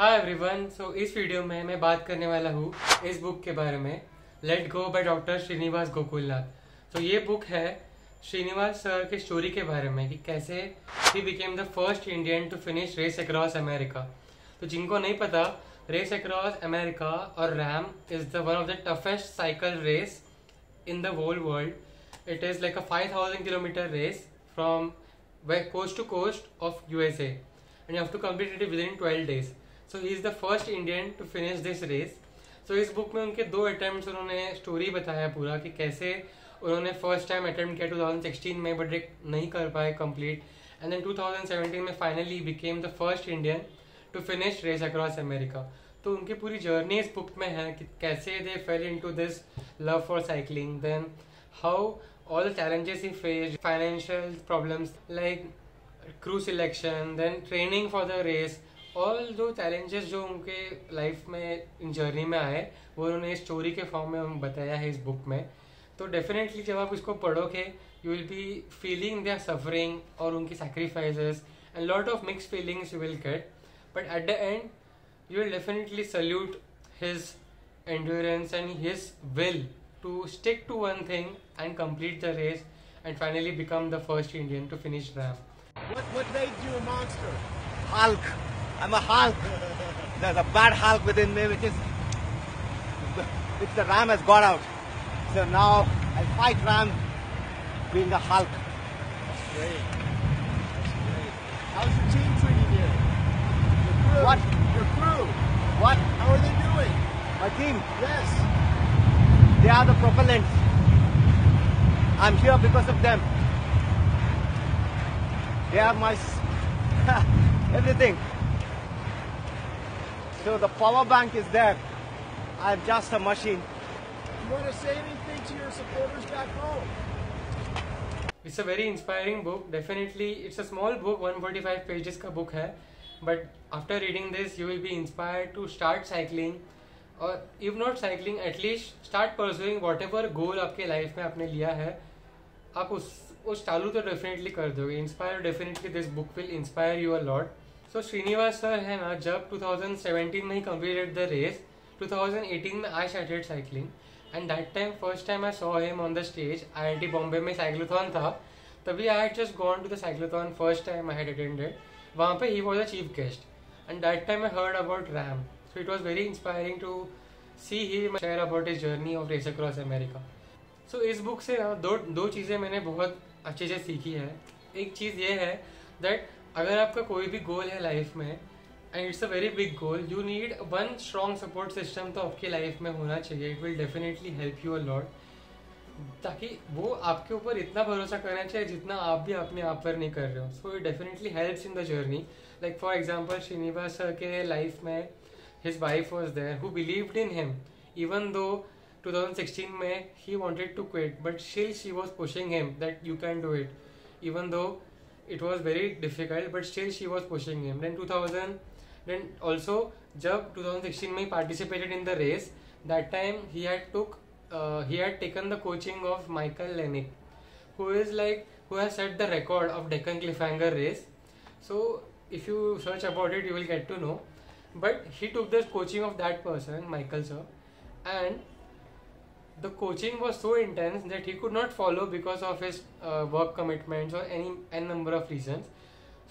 Hi everyone. सो इस video में मैं बात करने वाला हूँ इस बुक के बारे में, let go by doctor Srinivas Gokulnath. तो ये बुक है श्रीनिवास सर के स्टोरी के बारे में कि कैसे he became the first Indian to finish race across America. तो जिनको नहीं पता, रेस अक्रॉस अमेरिका और RAAM is the one of the toughest cycle race in the whole world. It is like a 5,000 kilometer race from coast to coast of USA, and you have to complete it within 12 days. So he is the first Indian to finish this race. So इस book में उनके 2 attempt उन्होंने story बताया पूरा कि कैसे उन्होंने first time attempt किया 2016 में, बट नहीं कर पाए कंप्लीट, एंड देन 2017 में finally became the first Indian to finish race across America. तो उनकी पूरी जर्नी इस बुक में है कि कैसे they fell into this love for cycling, then how all the challenges he faced, financial problems like crew selection, then training for the race, all जो challenges जो उनके लाइफ में इन जर्नी में आए वो उन्होंने स्टोरी के फॉर्म में बताया है इस बुक में। तो डेफिनेटली जब आप इसको पढ़ोगे you will be feeling their suffering और उनकी sacrifices and lot of mix feelings you will get, but at the end you will definitely salute his endurance and his will to stick to one thing and complete the race and finally become the first Indian to finish RAM. What made you a monster? Hulk. I'm a Hulk. There's a bad Hulk within me, which the Ram has got out. So now I fight Ram being a Hulk. That's great. That's great. How's your team treating you? Your crew. What? Your crew. What? How are they doing? My team. Yes. They are the propellants. I'm here because of them. They are my everything. So the power bank is there. I'm just a machine. You want to say anything to your supporters back home? It's a very inspiring book. Definitely, it's a small book, 145 pages का book है, but after reading this you will be inspired to start cycling, or if not cycling at least start pursuing whatever goal आपके life में आपने लिया है, आप उस चालू तो डेफिनेटली कर दोगे। Inspire definitely this book will inspire you a lot. So Srinivas sir है ना, जब 2017 में ही कंप्लीटेड द रेस, 2018 में I started cycling and that time first time I saw him on the stage. IIT Bombay में साइक्लोथॉन था, तभी I had just gone to the cyclothon, first time I had attended. वहाँ पे ही was a chief guest and that time I heard about RAAM, so it was very inspiring to see him share about his journey of race across America. So इस book से ना दो चीज़ें मैंने बहुत अच्छे से सीखी है। एक चीज़ ये है दैट अगर आपका कोई भी गोल है लाइफ में and it's a very big goal, you need one strong support system तो आपकी लाइफ में होना चाहिए। It will definitely help you a lot, ताकि वो आपके ऊपर इतना भरोसा करना चाहिए जितना आप भी अपने आप पर नहीं कर रहे हो। So it definitely helps in the journey. Like for example Srinivas sir के लाइफ में his wife was there who believed in him, even though 2016 में he wanted to quit, but still she was pushing him that you can do it, even though it was very difficult, but still she was pushing him. Then also जब 2016 में participated in the race, that time he had taken the coaching of Michael Lennick, who has set the record of Deccan Cliffhanger race. So if you search about it you will get to know, but he took the coaching of that person, Michael sir, and the coaching was so intense that he could not follow because of his work commitments or any number of reasons.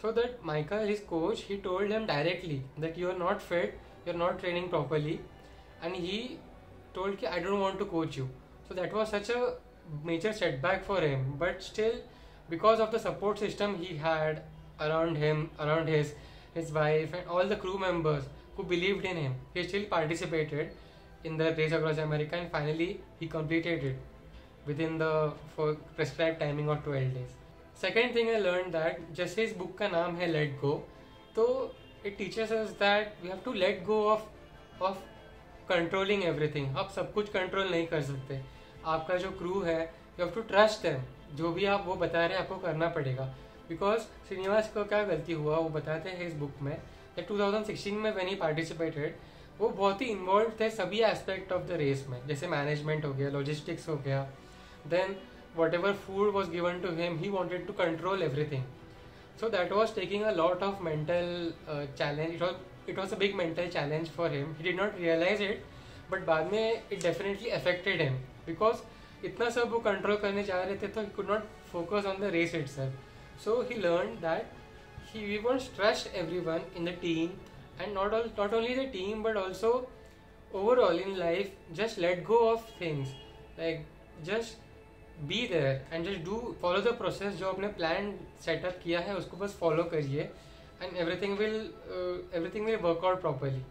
So that Michael, his coach, he told him directly that you are not fit, you are not training properly, and he told कि I don't want to coach you. So that was such a major setback for him, but still because of the support system he had around him, around his wife and all the crew members who believed in him, he still participated in the race across America and finally he completed it within the prescribed timing of 12 days. Second thing I learned that जैसे इस book का नाम है Let Go, तो it teaches us that we have to let go of controlling everything. आप सब कुछ control नहीं कर सकते। आपका जो क्रू है you have to trust them, जो भी आप वो बता रहे हैं आपको करना पड़ेगा। बिकॉज श्रीनिवास को क्या गलती हुआ वो बताते हैं इस बुक में कि 2016 में when he participated वो बहुत ही इन्वॉल्व थे सभी एस्पेक्ट ऑफ द रेस में, जैसे मैनेजमेंट हो गया, लॉजिस्टिक्स हो गया, then whatever food was given to him he wanted to control everything. So that was taking a lot of mental challenge. it was a big mental challenge for him. He did not realize it, but बाद में it definitely affected him because इतना सब वो control करने जा रहे थे तो he could not focus on the race itself. So he learned that he wants trust everyone in the team, and not only the team but also overall in life. Just let go of things, like just be there and just follow the process. जो अपने plan setup किया है उसको बस follow करिए, and everything will work out properly.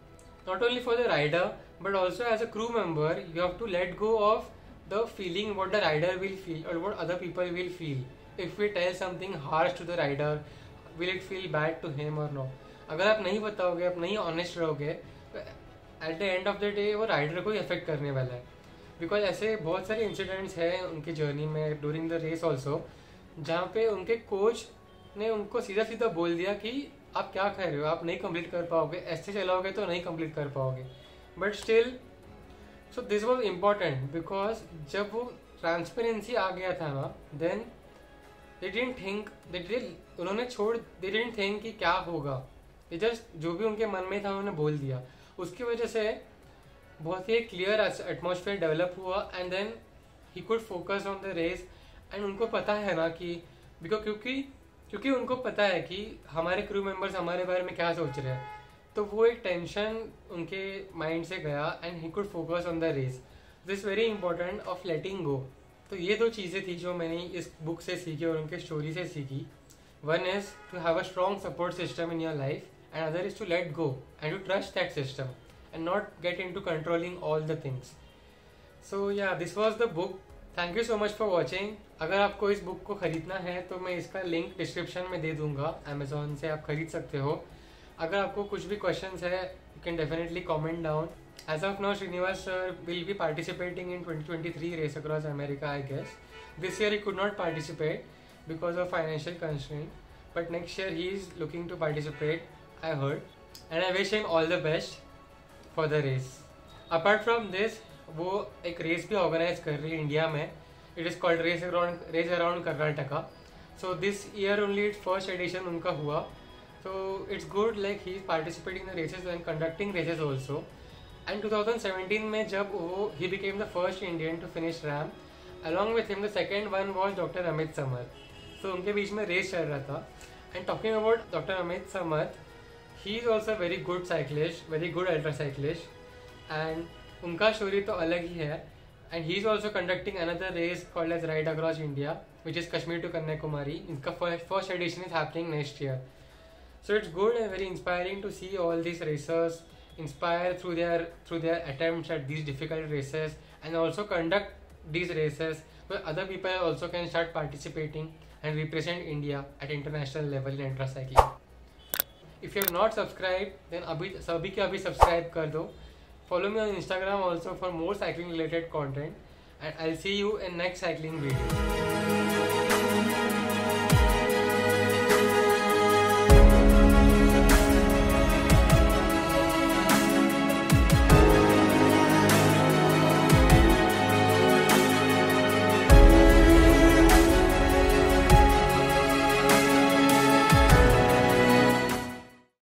Not only for the rider but also as a crew member, you have to let go of the feeling what the rider will feel or what other people will feel. If we tell something harsh to the rider, will it feel bad to him or no? अगर आप नहीं बताओगे, आप नहीं honest रहोगे, eight the end of the day वो rider को ही affect करने वाला है. बिकॉज ऐसे बहुत सारे इंसिडेंट्स हैं उनकी जर्नी में ड्यूरिंग द रेस ऑल्सो, जहाँ पे उनके कोच ने उनको सीधा सीधा बोल दिया कि आप क्या कर रहे हो, आप नहीं कंप्लीट कर पाओगे, ऐसे चलाओगे तो नहीं कंप्लीट कर पाओगे. But still so this was important because जब वो ट्रांसपेरेंसी आ गया था ना, देन दे डिडंट थिंक, उन्होंने दे डिडंट थिंक कि क्या होगा. ये जस्ट जो भी उनके मन में था उन्होंने बोल दिया. उसकी वजह से बहुत ही क्लियर एटमॉस्फेयर डेवलप हुआ and then he could focus on the race. And उनको पता है ना कि क्योंकि उनको पता है कि हमारे क्रू मेंबर्स हमारे बारे में क्या सोच रहे हैं, तो वो एक टेंशन उनके माइंड से गया and he could focus on the race. This very important of letting go. तो ये दो चीज़ें थी जो मैंने इस बुक से सीखी और उनके स्टोरी से सीखी. One is to have a strong support system in your life, and other is to let go and to trust that system and not get into controlling all the things. So yeah, this was the book. Thank you so much for watching. अगर आपको इस book को ख़रीदना है तो मैं इसका link description में दे दूंगा, Amazon से आप खरीद सकते हो. अगर आपको कुछ भी क्वेश्चंस है you can definitely comment down. As of now, Srinivas sir will be participating in 2023 Race Across America, I guess. This year he could not participate because of financial constraint, but next year he is looking to participate, I heard, and I wish him all the best for the race. Apart from this, वो एक race भी organise कर रही है India में. It is called race around Karnataka. So this year only it's first edition उनका हुआ. So it's good, like he is participating in the races and conducting races also. And 2017 में जब वो ही became the first Indian to finish RAAM, along with him the second one was doctor Amit Samarth. सो उनके बीच में रेस चल रहा था. And talking about doctor Amit Samarth, he is also a very good cyclist, very good ultra cyclist, and उनका story तो अलग ही है. and he is also conducting another race called as Ride Across India, which is Kashmir to Kanyakumari. इनका first edition is happening next year. So it's good and very inspiring to see all these racers inspire through their attempts at these difficult races, and also conduct these races where other people also can start participating and represent India at international level in ultra cycling. If you have not subscribed, then सभी के अभी subscribe कर दो. Follow me on Instagram also for more cycling related content, and I'll see you in next cycling video.